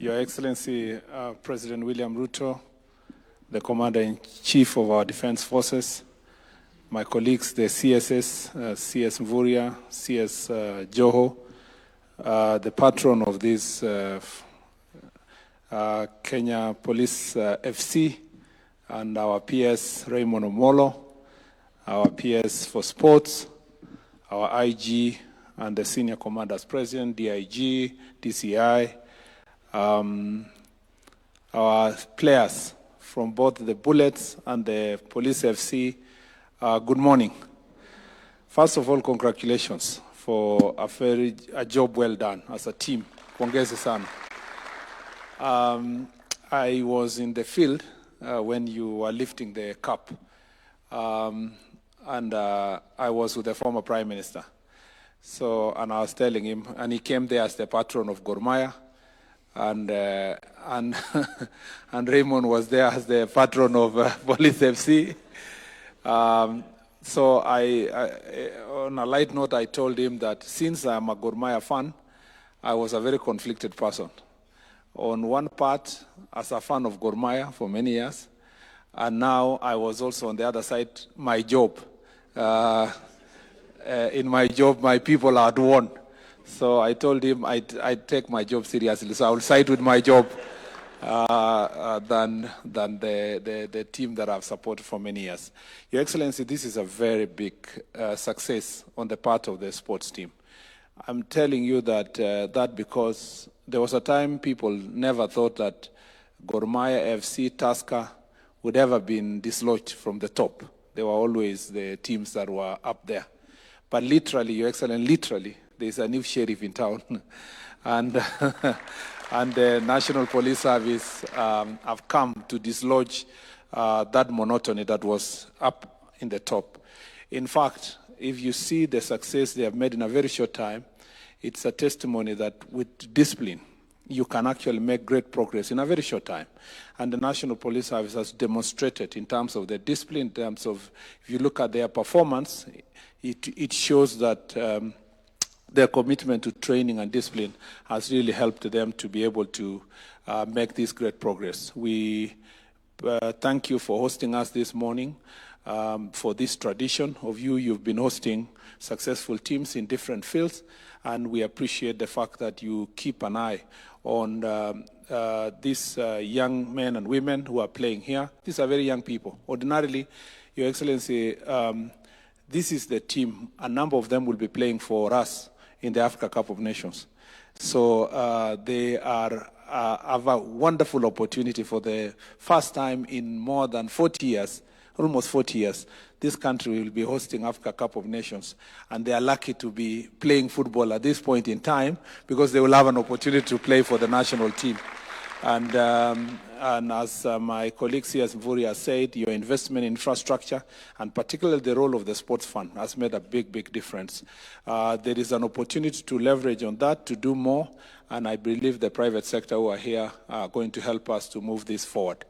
Your Excellency, President William Ruto, the Commander-in-Chief of our Defense Forces, my colleagues, the CSS, CS Mvurya, CS Joho, the patron of this Kenya Police FC, and our PS Raymond Omolo, our PS for Sports, our IG, and the Senior Commanders President, DIG, DCI, our players from both the Bullets and the Police FC, good morning. First of all, congratulations for a job well done as a team. Pongezi sana. I was in the field when you were lifting the cup, and I was with the former Prime Minister. So, and I was telling him, and he came there as the patron of Gor Mahia, and Raymond was there as the patron of Police FC. So on a light note, I told him that since I'm a Gor Mahia fan, I was a very conflicted person. On one part, as a fan of Gor Mahia for many years, and now I was also on the other side, my job. In my job, my people had won. So I told him I'd take my job seriously. So I will side with my job than the team that I've supported for many years. Your Excellency, this is a very big success on the part of the sports team. I'm telling you that because there was a time people never thought that Gor Mahia, FC, Tusker would ever been dislodged from the top. They were always the teams that were up there. But literally, Your Excellency, literally, there's a new sheriff in town. And the National Police Service have come to dislodge that monotony that was up in the top. In fact, if you see the success they have made in a very short time, it's a testimony that with discipline, you can actually make great progress in a very short time. And the National Police Service has demonstrated in terms of their discipline, in terms of, if you look at their performance, it shows that their commitment to training and discipline has really helped them to be able to make this great progress. We thank you for hosting us this morning, for this tradition of you've been hosting successful teams in different fields, and we appreciate the fact that you keep an eye on these young men and women who are playing here. These are very young people. Ordinarily, Your Excellency, this is the team. A number of them will be playing for us in the Africa Cup of Nations. So they have a wonderful opportunity for the first time in more than 40 years, almost 40 years. This country will be hosting Africa Cup of Nations, and they are lucky to be playing football at this point in time because they will have an opportunity to play for the national team. And as my colleague CS Mvurya said, your investment in infrastructure, and particularly the role of the sports fund, has made a big, big difference. There is an opportunity to leverage on that, to do more, and I believe the private sector who are here are going to help us to move this forward.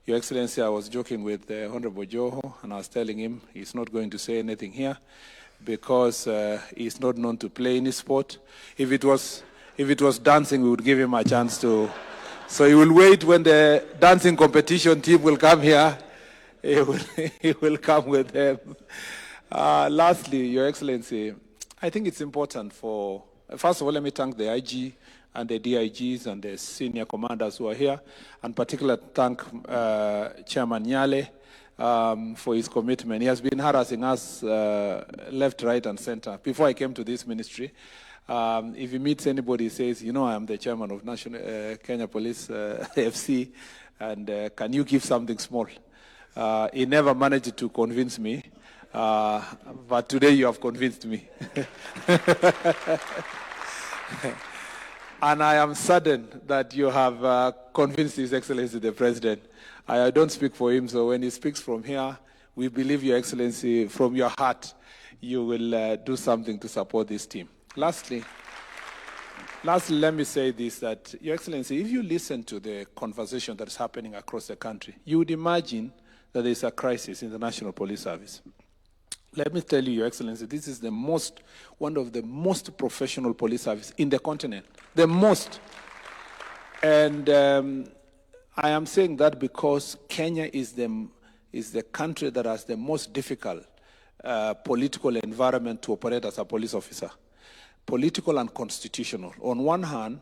Your Excellency, I was joking with the Honorable Joho, and I was telling him he's not going to say anything here because he's not known to play any sport. If it was dancing, we would give him a chance to. So he will wait when the dancing competition team will come here. He will come with them. Lastly, Your Excellency, I think it's important for, first of all, let me thank the IG and the DIGs and the senior commanders who are here, and particularly thank Chairman Nyale for his commitment. He has been harassing us left, right, and center. Before I came to this ministry, if he meets anybody, he says, you know, I am the chairman of National Kenya Police FC, and can you give something small? He never managed to convince me, but today you have convinced me. And I am saddened that you have convinced His Excellency the President. I don't speak for him, so when he speaks from here, we believe, Your Excellency, from your heart, you will do something to support this team. Lastly, let me say this, that, Your Excellency, if you listen to the conversation that is happening across the country, you would imagine that there is a crisis in the National Police Service. Let me tell you, Your Excellency, this is one of the most professional police services in the continent. The most. And I am saying that because Kenya is the country that has the most difficult political environment to operate as a police officer, political and constitutional. On one hand,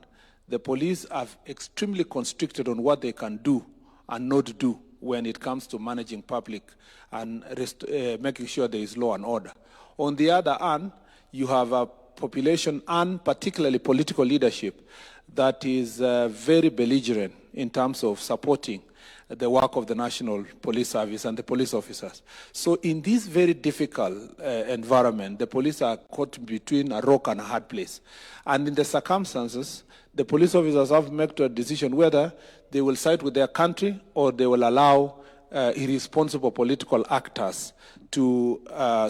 the police are extremely constricted on what they can do and not do when it comes to managing public and making sure there is law and order. On the other hand, you have a population and particularly political leadership that is very belligerent in terms of supporting the work of the National Police Service and the police officers. So in this very difficult environment, the police are caught between a rock and a hard place. And in the circumstances, the police officers have to make a decision whether they will side with their country or they will allow irresponsible political actors to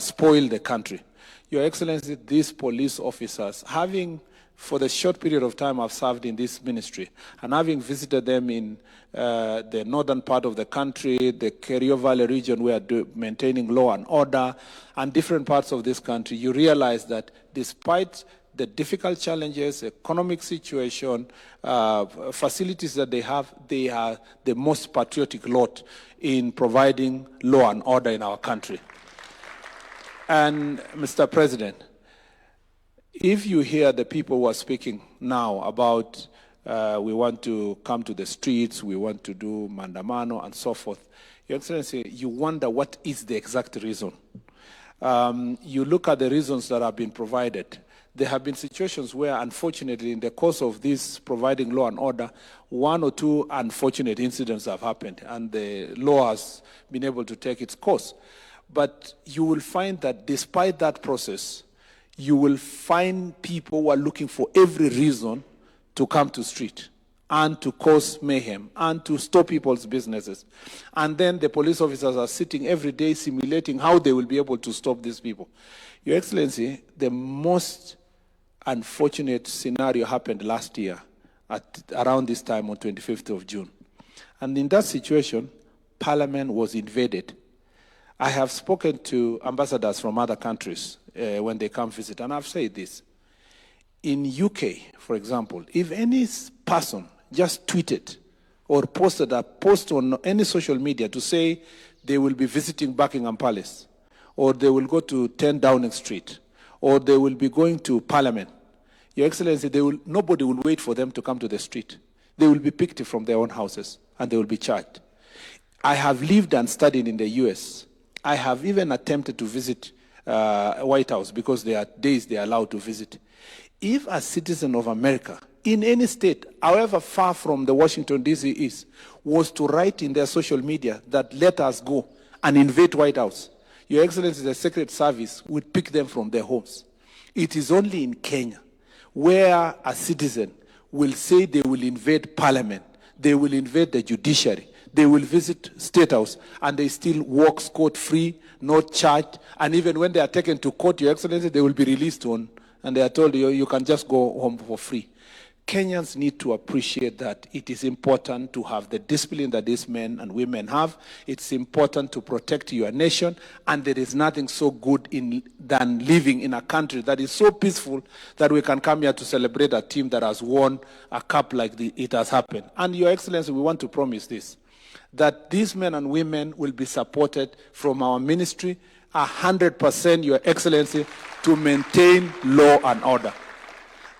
spoil the country. Your Excellency, these police officers, having for the short period of time I've served in this ministry, and having visited them in the northern part of the country, the Kerio Valley region, where maintaining law and order, and different parts of this country, you realize that despite the difficult challenges, economic situation, facilities that they have, they are the most patriotic lot in providing law and order in our country. And Mr. President, if you hear the people who are speaking now about we want to come to the streets, we want to do mandamano and so forth, Your Excellency, you wonder what is the exact reason. You look at the reasons that have been provided. There have been situations where, unfortunately, in the course of this providing law and order, one or two unfortunate incidents have happened, and the law has been able to take its course. But you will find that despite that process, you will find people who are looking for every reason to come to street and to cause mayhem and to stop people's businesses. And then the police officers are sitting every day simulating how they will be able to stop these people. Your Excellency, the most unfortunate scenario happened last year at around this time on 25th of June. And in that situation, Parliament was invaded. I have spoken to ambassadors from other countries when they come visit, and I've said this. In UK, for example, if any person just tweeted or posted a post on any social media to say they will be visiting Buckingham Palace, or they will go to 10 Downing Street, or they will be going to Parliament, Your Excellency, nobody will wait for them to come to the street. They will be picked from their own houses, and they will be charged. I have lived and studied in the US. I have even attempted to visit White House because there are days they are allowed to visit. If a citizen of America, in any state, however far from the Washington, D.C. is, was to write in their social media that let us go and invade White House, Your Excellency, the Secret Service would pick them from their homes. It is only in Kenya where a citizen will say they will invade Parliament, they will invade the judiciary, they will visit State House, and they still walk scot-free, not charged, and even when they are taken to court, Your Excellency, they will be released on, and they are told you can just go home for free. Kenyans need to appreciate that it is important to have the discipline that these men and women have. It's important to protect your nation, and there is nothing so good than living in a country that is so peaceful that we can come here to celebrate a team that has won a cup like it has happened. And Your Excellency, we want to promise this, that these men and women will be supported from our ministry 100%, Your Excellency, to maintain law and order.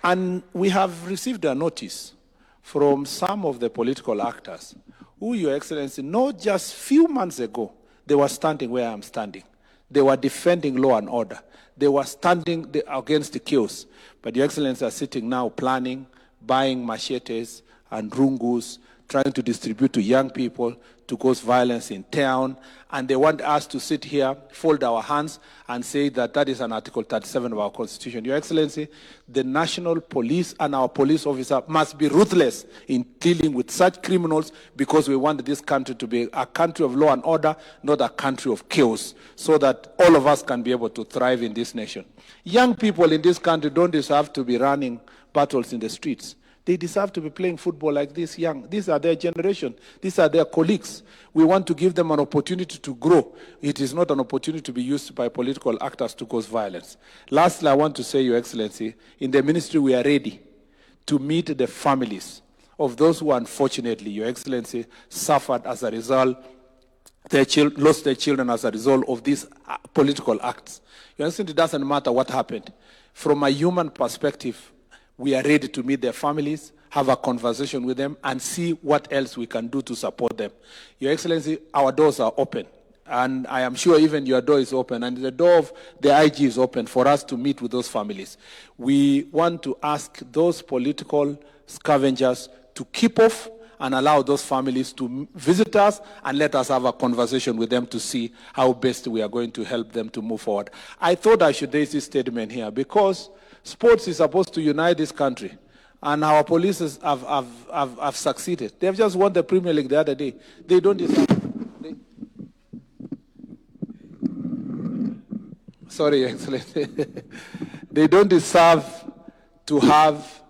And we have received a notice from some of the political actors who, Your Excellency, not just few months ago, they were standing where I'm standing. They were defending law and order. They were standing against the chaos. But Your Excellency are sitting now planning, buying machetes and rungus, trying to distribute to young people to cause violence in town, and they want us to sit here, fold our hands, and say that that is an Article 37 of our Constitution. Your Excellency, the national police and our police officer must be ruthless in dealing with such criminals, because we want this country to be a country of law and order, not a country of chaos, so that all of us can be able to thrive in this nation. Young people in this country don't deserve to be running battles in the streets. They deserve to be playing football like this young. These are their generation. These are their colleagues. We want to give them an opportunity to grow. It is not an opportunity to be used by political actors to cause violence. Lastly, I want to say, Your Excellency, in the ministry we are ready to meet the families of those who unfortunately, Your Excellency, suffered as a result, lost their children as a result of these political acts. Your Excellency, it doesn't matter what happened. From a human perspective, we are ready to meet their families, have a conversation with them, and see what else we can do to support them. Your Excellency, our doors are open. And I am sure even your door is open, and the door of the IG is open for us to meet with those families. We want to ask those political scavengers to keep off and allow those families to visit us and let us have a conversation with them to see how best we are going to help them to move forward. I thought I should raise this statement here because sports is supposed to unite this country, and our police have succeeded. They have just won the Premier League the other day. They don't deserve... Sorry, Excellency. They don't deserve to have,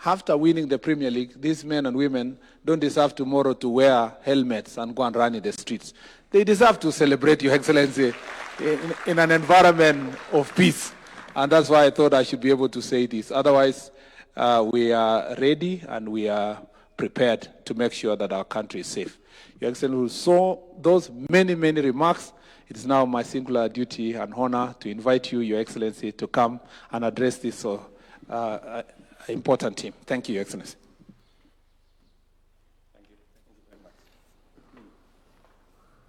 after winning the Premier League, these men and women don't deserve tomorrow to wear helmets and go and run in the streets. They deserve to celebrate, Your Excellency, in an environment of peace. And that's why I thought I should be able to say this. Otherwise, we are ready and we are prepared to make sure that our country is safe. Your Excellency, so those many, many remarks, it is now my singular duty and honor to invite you, Your Excellency, to come and address this important team. Thank you, Your Excellency.